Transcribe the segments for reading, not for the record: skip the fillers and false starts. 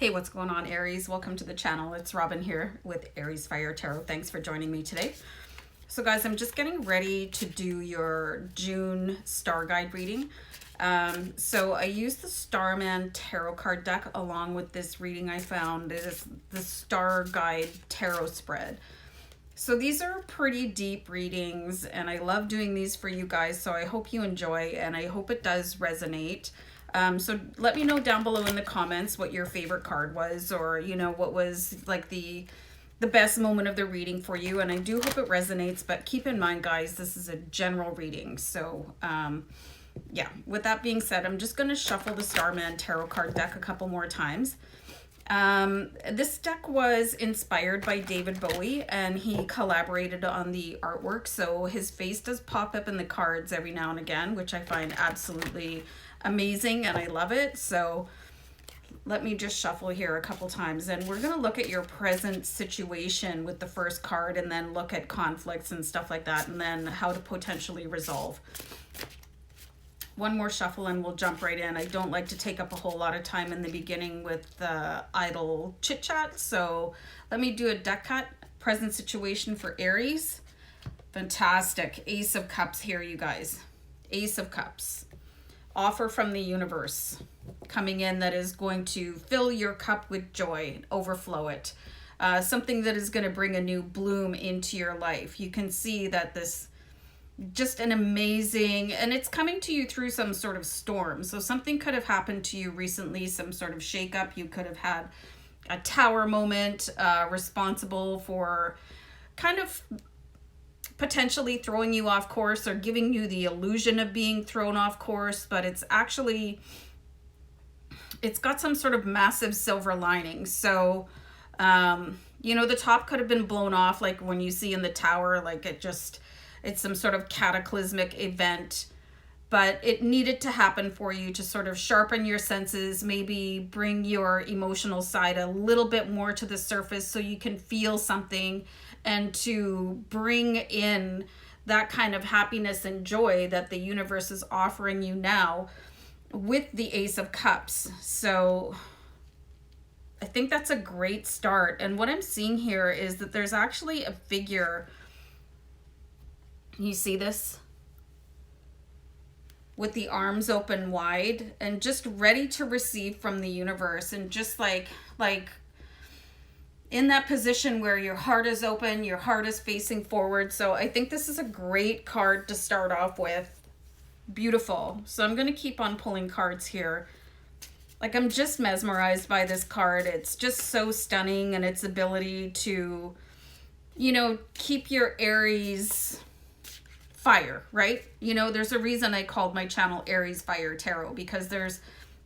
Hey, what's going on, Aries? Welcome to the channel. It's Robin here with AriesFireTarot. Thanks for joining me today. So guys, I'm just getting ready to do your June StarGuide reading. So I used the Starman tarot card deck along with this reading I found. It is the StarGuide tarot spread. So these are pretty deep readings and I love doing these for you guys. So I hope you enjoy and I hope it does resonate. So let me know down below in the comments what your favorite card was, or you know, what was like the best moment of the reading for you. And I do hope it resonates, but keep in mind guys, this is a general reading. So yeah, with that being said, I'm just going to shuffle the Starman tarot card deck a couple more times. This deck was inspired by David Bowie and he collaborated on the artwork. So his face does pop up in the cards every now and again, which I find absolutely amazing and I love it. So let me just shuffle here a couple times and we're going to look at your present situation with the first card and then look at conflicts and stuff like that and then how to potentially resolve. One more shuffle and we'll jump right in. I don't like to take up a whole lot of time in the beginning with idle chit chat. So let me do a deck cut. Present situation for Aries. Fantastic. Ace of Cups here, you guys. Ace of Cups. Offer from the universe coming in that is going to fill your cup with joy, overflow it. Something that is going to bring a new bloom into your life. You can see that this just an amazing, and it's coming to you through some sort of storm. So something could have happened to you recently, some sort of shakeup. You could have had a tower moment, responsible for kind of potentially throwing you off course or giving you the illusion of being thrown off course, but it's actually, it's got some sort of massive silver lining. So, you know, the top could have been blown off, like when you see in the tower, like it's some sort of cataclysmic event, but it needed to happen for you to sort of sharpen your senses, maybe bring your emotional side a little bit more to the surface so you can feel something and to bring in that kind of happiness and joy that the universe is offering you now with the Ace of Cups. So I think that's a great start. And what I'm seeing here is that there's actually a figure. You see this? With the arms open wide and just ready to receive from the universe, and just like in that position where your heart is open, your heart is facing forward. So I think this is a great card to start off with. Beautiful. So I'm going to keep on pulling cards here. Like, I'm just mesmerized by this card. It's just so stunning, and its ability to, you know, keep your Aries fire, right? You know, there's a reason I called my channel AriesFireTarot, because there's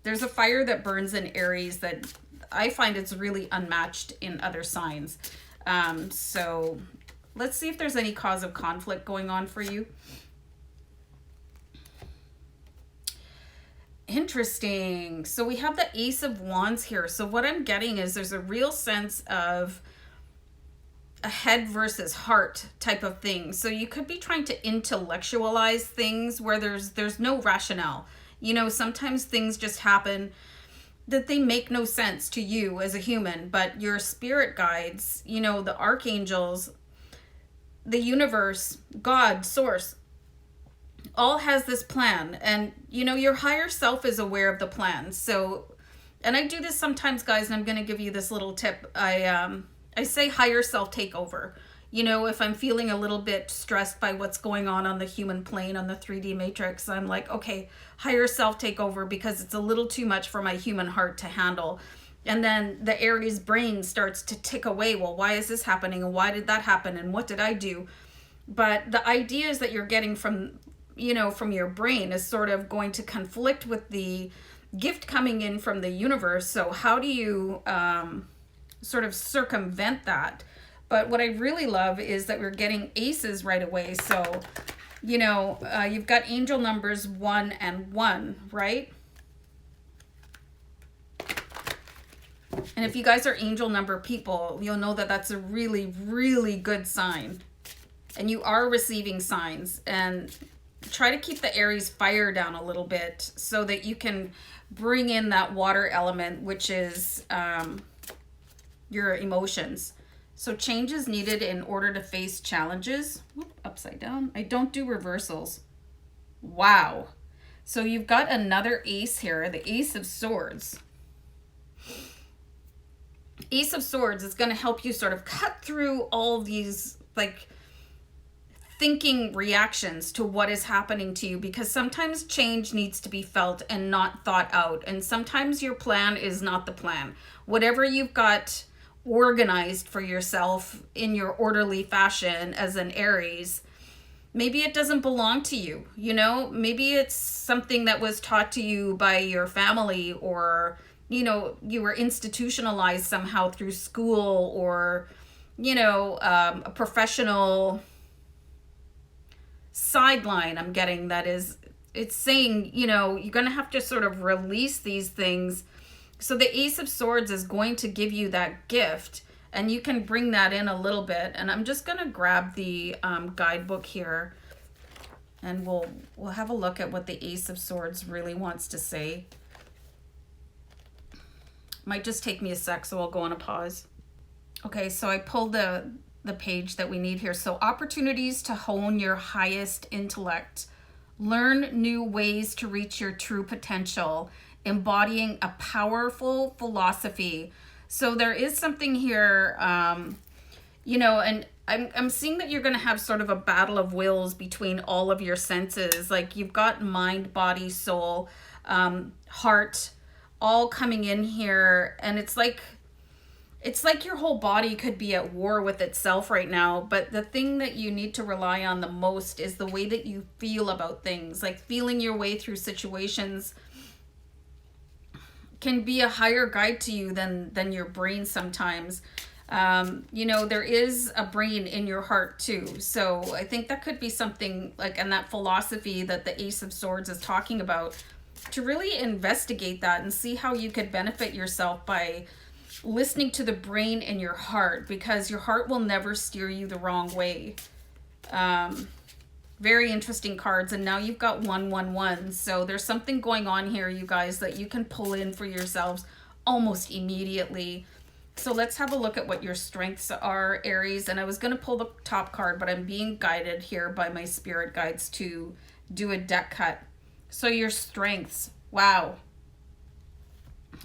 a fire that burns in Aries that I find it's really unmatched in other signs. So let's see if there's any cause of conflict going on for you. Interesting. So we have the Ace of Wands here. So what I'm getting is there's a real sense of a head versus heart type of thing. So you could be trying to intellectualize things where there's no rationale. You know, sometimes things just happen that they make no sense to you as a human, but your spirit guides, you know, the archangels, the universe, God, source, all has this plan. And, you know, your higher self is aware of the plan. So, and I do this sometimes, guys, and I'm going to give you this little tip. I say higher self takeover. You know, if I'm feeling a little bit stressed by what's going on the human plane, on the 3D matrix, I'm like, okay, higher self takeover, because it's a little too much for my human heart to handle. And then the Aries brain starts to tick away. Well, why is this happening? And why did that happen? And what did I do? But the ideas that you're getting from, you know, from your brain is sort of going to conflict with the gift coming in from the universe. So how do you sort of circumvent that? But what I really love is that we're getting aces right away. So, you know, you've got angel numbers 1 and 1, right? And if you guys are angel number people, you'll know that that's a really, really good sign. And you are receiving signs. And try to keep the Aries fire down a little bit so that you can bring in that water element, which is your emotions. So change is needed in order to face challenges. Whoop, upside down. I don't do reversals. Wow. So you've got another ace here, the Ace of Swords. Ace of Swords is going to help you sort of cut through all these like thinking reactions to what is happening to you, because sometimes change needs to be felt and not thought out. And sometimes your plan is not the plan. Whatever you've got organized for yourself in your orderly fashion as an Aries, maybe it doesn't belong to you, you know? Maybe it's something that was taught to you by your family, or, you know, you were institutionalized somehow through school, or, you know, a professional sideline I'm getting that is, it's saying, you know, you're going to have to sort of release these things. So the Ace of Swords is going to give you that gift, and you can bring that in a little bit. And I'm just going to grab the guidebook here, and we'll have a look at what the Ace of Swords really wants to say. Might just take me a sec, so I'll go on a pause. Okay, so I pulled the page that we need here. So opportunities to hone your highest intellect, learn new ways to reach your true potential, embodying a powerful philosophy. So there is something here, you know, and I'm seeing that you're going to have sort of a battle of wills between all of your senses. Like you've got mind, body, soul, heart, all coming in here. And it's like your whole body could be at war with itself right now. But the thing that you need to rely on the most is the way that you feel about things. Like feeling your way through situations can be a higher guide to you than your brain sometimes. You know, there is a brain in your heart too. So I think that could be something like, and that philosophy that the Ace of Swords is talking about, to really investigate that and see how you could benefit yourself by listening to the brain in your heart, because your heart will never steer you the wrong way. Very interesting cards. And now you've got 111. So there's something going on here, you guys, that you can pull in for yourselves almost immediately. So let's have a look at what your strengths are, Aries. And I was going to pull the top card, but I'm being guided here by my spirit guides to do a deck cut. So your strengths, wow.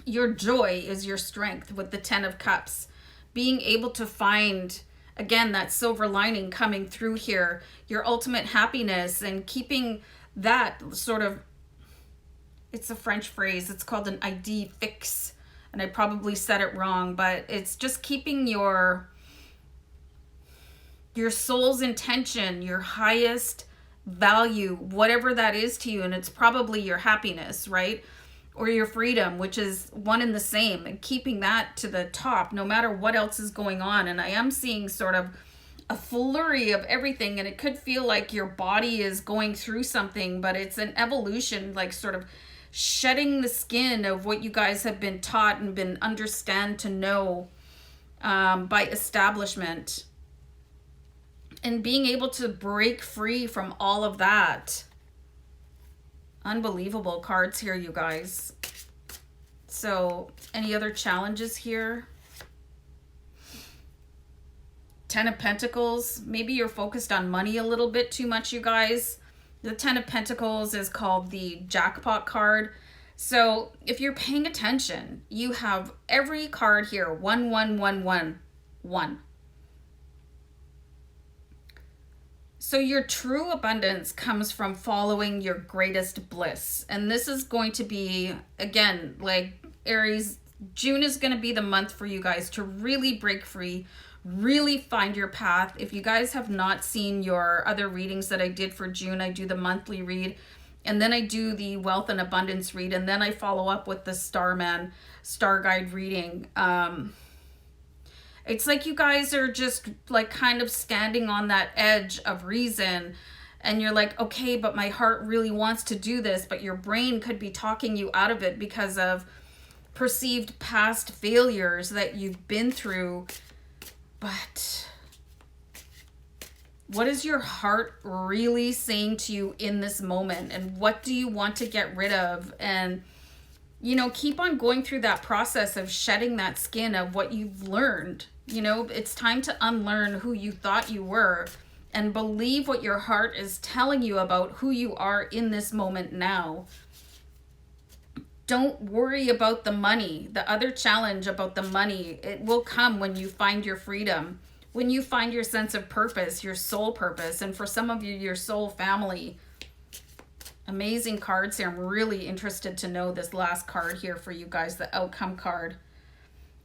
Your joy is your strength with the 10 of Cups. Being able to find, again, that silver lining coming through here, your ultimate happiness, and keeping that sort of, it's a French phrase, it's called an idée fixe, and I probably said it wrong, but it's just keeping your soul's intention, your highest value, whatever that is to you, and it's probably your happiness, right? Or your freedom, which is one and the same, and keeping that to the top no matter what else is going on. And I am seeing sort of a flurry of everything, and it could feel like your body is going through something, but it's an evolution, like sort of shedding the skin of what you guys have been taught and been understand to know by establishment, and being able to break free from all of that. Unbelievable cards here, you guys. So any other challenges here? 10 of Pentacles. Maybe you're focused on money a little bit too much, you guys. The 10 of Pentacles is called the jackpot card. So if you're paying attention, you have every card here, 1, 1, 1, 1, 1. So your true abundance comes from following your greatest bliss. And this is going to be, again, like Aries, June is going to be the month for you guys to really break free, really find your path. If you guys have not seen your other readings that I did for June, I do the monthly read, and then I do the wealth and abundance read, and then I follow up with the Starman StarGuide reading. It's like you guys are just like kind of standing on that edge of reason, and you're like, okay, but my heart really wants to do this, but your brain could be talking you out of it because of perceived past failures that you've been through. But What is your heart really saying to you in this moment? And what do you want to get rid of? And, you know, keep on going through that process of shedding that skin of what you've learned. You know, it's time to unlearn who you thought you were and believe what your heart is telling you about who you are in this moment now. Don't worry about the money. The other challenge about the money, it will come when you find your freedom, when you find your sense of purpose, your soul purpose, and for some of you, your soul family. Amazing cards here. I'm really interested to know this last card here for you guys, the outcome card.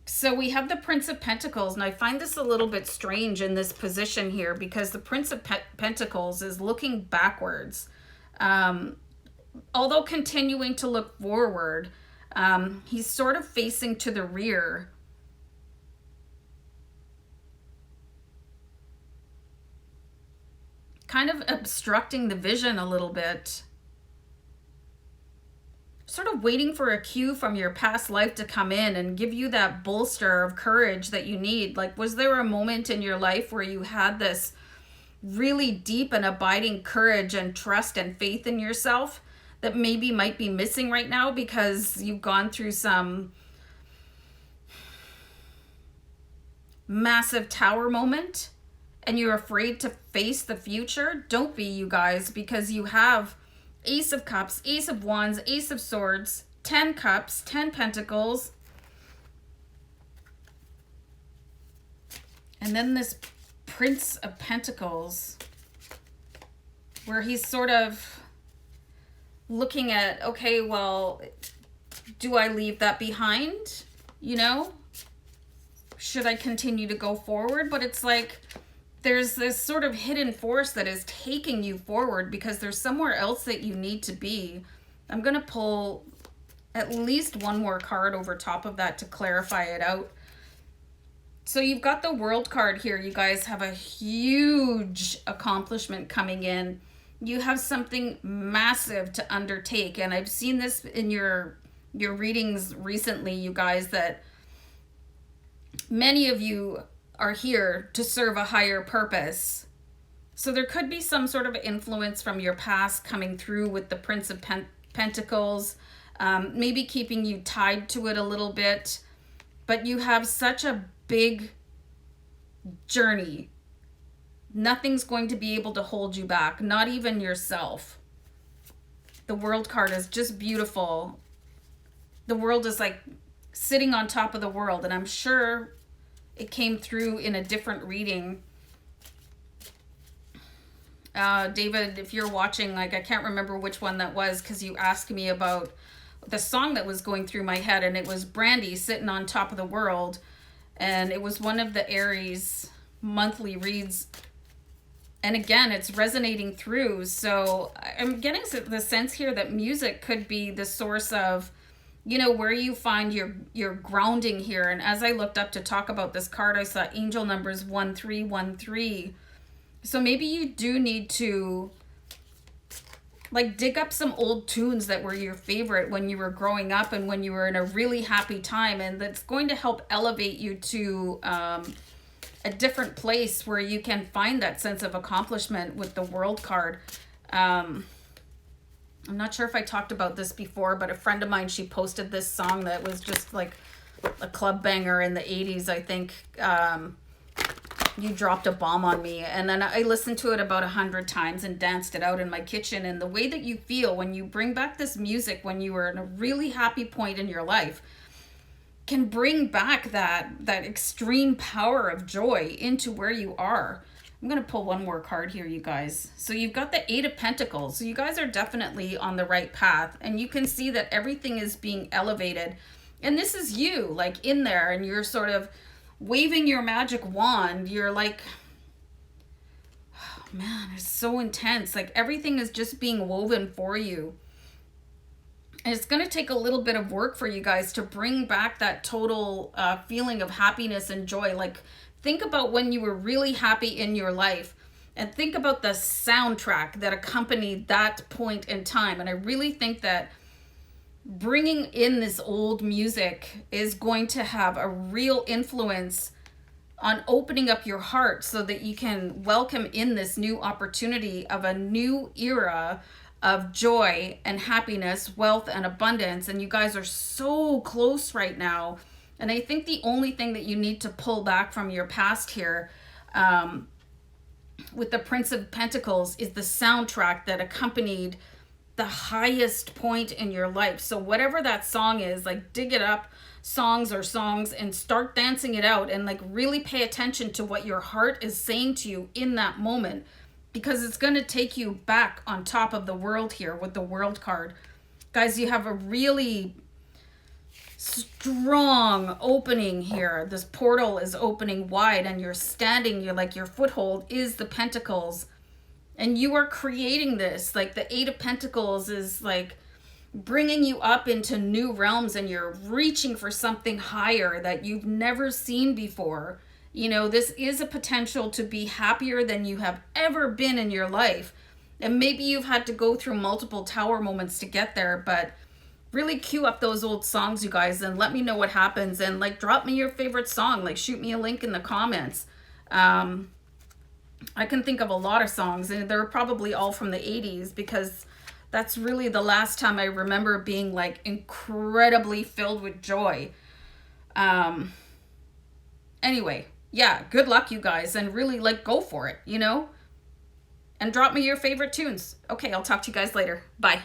So we have the Prince of Pentacles, and I find this a little bit strange in this position here because the Prince of Pentacles is looking backwards. Although continuing to look forward, he's sort of facing to the rear. Kind of obstructing the vision a little bit. Sort of waiting for a cue from your past life to come in and give you that bolster of courage that you need. Like, was there a moment in your life where you had this really deep and abiding courage and trust and faith in yourself that maybe might be missing right now because you've gone through some massive tower moment and you're afraid to face the future? Don't be, you guys, because you have Ace of Cups, Ace of Wands, Ace of Swords, 10 Cups, 10 Pentacles. And then this Prince of Pentacles, where he's sort of looking at, okay, well, do I leave that behind? You know, should I continue to go forward? But it's like there's this sort of hidden force that is taking you forward because there's somewhere else that you need to be. I'm going to pull at least one more card over top of that to clarify it out. So you've got the World card here. You guys have a huge accomplishment coming in. You have something massive to undertake. And I've seen this in your readings recently, you guys, that many of you are here to serve a higher purpose. So there could be some sort of influence from your past coming through with the Prince of Pentacles, maybe keeping you tied to it a little bit. But you have such a big journey. Nothing's going to be able to hold you back, not even yourself. The World card is just beautiful. The world is like sitting on top of the world, and I'm sure it came through in a different reading. David, if you're watching, like, I can't remember which one that was because you asked me about the song that was going through my head, and it was Brandy sitting on top of the world, and it was one of the Aries monthly reads. And again, it's resonating through. So I'm getting the sense here that music could be the source of, you know, where you find your grounding here. And as I looked up to talk about this card, I saw angel numbers 1313. So maybe you do need to like dig up some old tunes that were your favorite when you were growing up and when you were in a really happy time, and that's going to help elevate you to a different place where you can find that sense of accomplishment with the World card. I'm not sure if I talked about this before, but a friend of mine, she posted this song that was just like a club banger in the 80s, I think. You Dropped a Bomb on Me. And then I listened to it about 100 times and danced it out in my kitchen. And the way that you feel when you bring back this music when you were in a really happy point in your life can bring back that extreme power of joy into where you are. I'm going to pull one more card here, you guys. So you've got the Eight of Pentacles. So you guys are definitely on the right path. And you can see that everything is being elevated. And this is you, like, in there. And you're sort of waving your magic wand. You're like, oh, man, it's so intense. Like, everything is just being woven for you. And it's going to take a little bit of work for you guys to bring back that total feeling of happiness and joy. Like, think about when you were really happy in your life and think about the soundtrack that accompanied that point in time. And I really think that bringing in this old music is going to have a real influence on opening up your heart so that you can welcome in this new opportunity of a new era of joy and happiness, wealth and abundance. And you guys are so close right now. And I think the only thing that you need to pull back from your past here, with the Prince of Pentacles, is the soundtrack that accompanied the highest point in your life. So whatever that song is, like dig it up, songs and start dancing it out, and like really pay attention to what your heart is saying to you in that moment, because it's going to take you back on top of the world here with the World card. Guys, you have a really strong opening here. This portal is opening wide, and you're like your foothold is the Pentacles, and you are creating this. Like the Eight of Pentacles is like bringing you up into new realms, and you're reaching for something higher that you've never seen before. You know, this is a potential to be happier than you have ever been in your life. And maybe you've had to go through multiple tower moments to get there, but really cue up those old songs, you guys, and let me know what happens. And like, drop me your favorite song, like shoot me a link in the comments. I can think of a lot of songs, and they're probably all from the 80s, because that's really the last time I remember being like incredibly filled with joy. Anyway, yeah, good luck, you guys, and really like go for it, you know, and drop me your favorite tunes. Okay, I'll talk to you guys later. Bye.